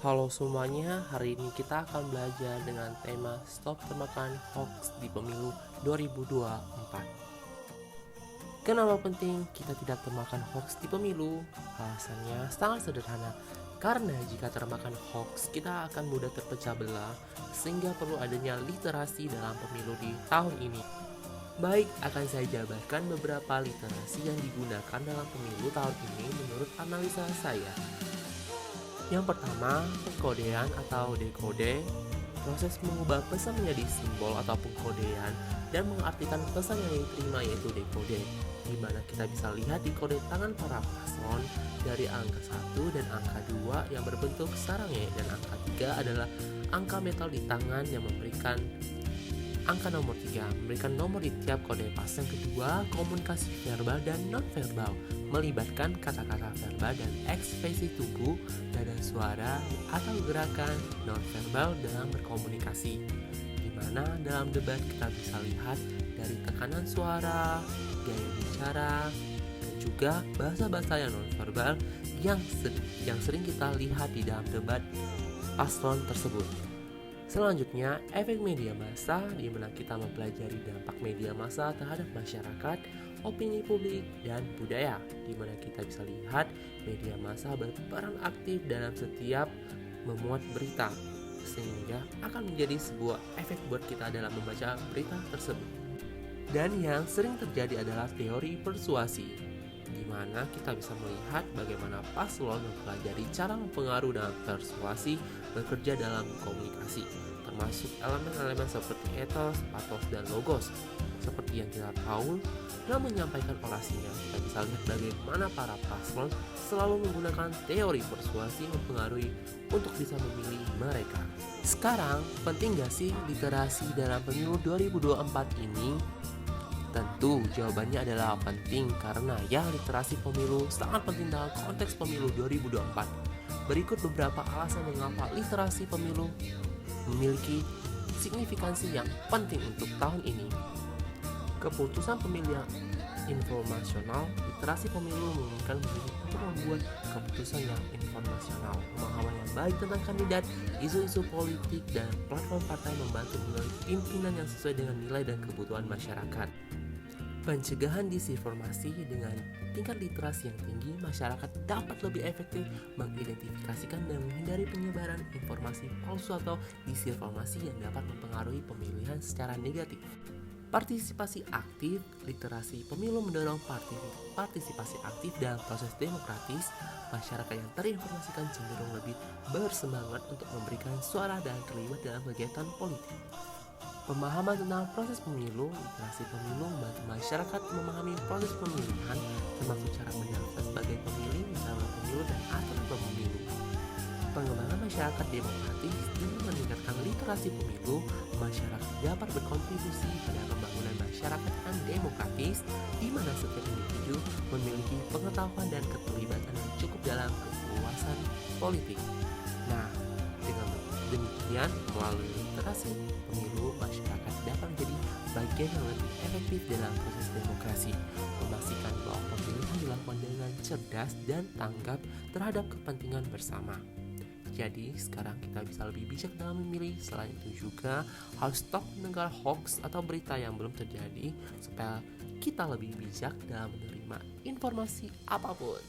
Halo semuanya, hari ini kita akan belajar dengan tema Stop Termakan Hoax di Pemilu 2024. Kenapa penting kita tidak termakan hoax di pemilu? Alasannya sangat sederhana, karena jika termakan hoax, kita akan mudah terpecah belah, sehingga perlu adanya literasi dalam pemilu di tahun ini. Baik, akan saya jabarkan beberapa literasi yang digunakan dalam pemilu tahun ini menurut analisa saya. Yang pertama, pengkodean atau dekode, proses mengubah pesan menjadi simbol atau pengkodean dan mengartikan pesan yang diterima yaitu dekode, di mana kita bisa lihat di kode tangan para paslon dari angka 1 dan angka 2 yang berbentuk sarangnya, dan angka 3 adalah angka metal di tangan yang memberikan angka nomor 3, memberikan nomor di tiap kode pas. Yang kedua, komunikasi verbal dan non-verbal, melibatkan kata-kata verbal dan ekspresi tubuh, nada suara, atau gerakan non-verbal dalam berkomunikasi. Di mana dalam debat kita bisa lihat dari tekanan suara, gaya bicara, dan juga bahasa-bahasa yang non-verbal yang sering kita lihat di dalam debat paslon tersebut. Selanjutnya, efek media massa, di mana kita mempelajari dampak media massa terhadap masyarakat, opini publik, dan budaya, di mana kita bisa lihat media massa berperan aktif dalam setiap memuat berita, sehingga akan menjadi sebuah efek buat kita dalam membaca berita tersebut. Dan yang sering terjadi adalah teori persuasi, di mana kita bisa melihat bagaimana paslon mempelajari cara mempengaruhi dalam persuasi bekerja dalam komunikasi, termasuk elemen-elemen seperti etos, patos, dan logos. Seperti yang kita tahu, dalam menyampaikan orasinya, kita bisa lihat bagaimana para paslon selalu menggunakan teori persuasi mempengaruhi untuk bisa memilih mereka. Sekarang, penting gak sih literasi dalam pemilu 2024 ini? Tentu jawabannya adalah penting, karena ya literasi pemilu sangat penting dalam konteks pemilu 2024. Berikut beberapa alasan mengapa literasi pemilu memiliki signifikansi yang penting untuk tahun ini. Keputusan pemilihan informasional, literasi pemilu memungkinkan pemilih untuk membuat keputusan yang informasional. Pemahaman yang baik tentang kandidat, isu-isu politik, dan platform partai membantu memilih pimpinan yang sesuai dengan nilai dan kebutuhan masyarakat. Pencegahan disinformasi, dengan tingkat literasi yang tinggi, masyarakat dapat lebih efektif mengidentifikasikan dan menghindari penyebaran informasi palsu atau disinformasi yang dapat mempengaruhi pemilihan secara negatif. Partisipasi aktif, literasi pemilu mendorong partisipasi aktif dalam proses demokratis. Masyarakat yang terinformasikan cenderung lebih bersemangat untuk memberikan suara dan terlibat dalam kegiatan politik. Pemahaman tentang proses pemilu, literasi pemilu membantu masyarakat memahami proses pemilihan, termasuk cara mendaftar sebagai pemilih, dalam pemilu, dan aturan pemilu. Pengembangan masyarakat demokratis dengan meningkatkan literasi pemilu, masyarakat dapat berkontribusi pada pembangunan masyarakat yang demokratis, di mana setiap individu memiliki pengetahuan dan keterlibatan yang cukup dalam kepuasan politik. Nah, dengan demikian, melalui literasi pemilu, masyarakat dapat menjadi bagian yang lebih efektif dalam proses demokrasi, memastikan bahwa pemilihan dilakukan dengan cerdas dan tanggap terhadap kepentingan bersama. Jadi sekarang kita bisa lebih bijak dalam memilih. Selain itu juga harus stop mendengar hoax atau berita yang belum terjadi, supaya kita lebih bijak dalam menerima informasi apapun.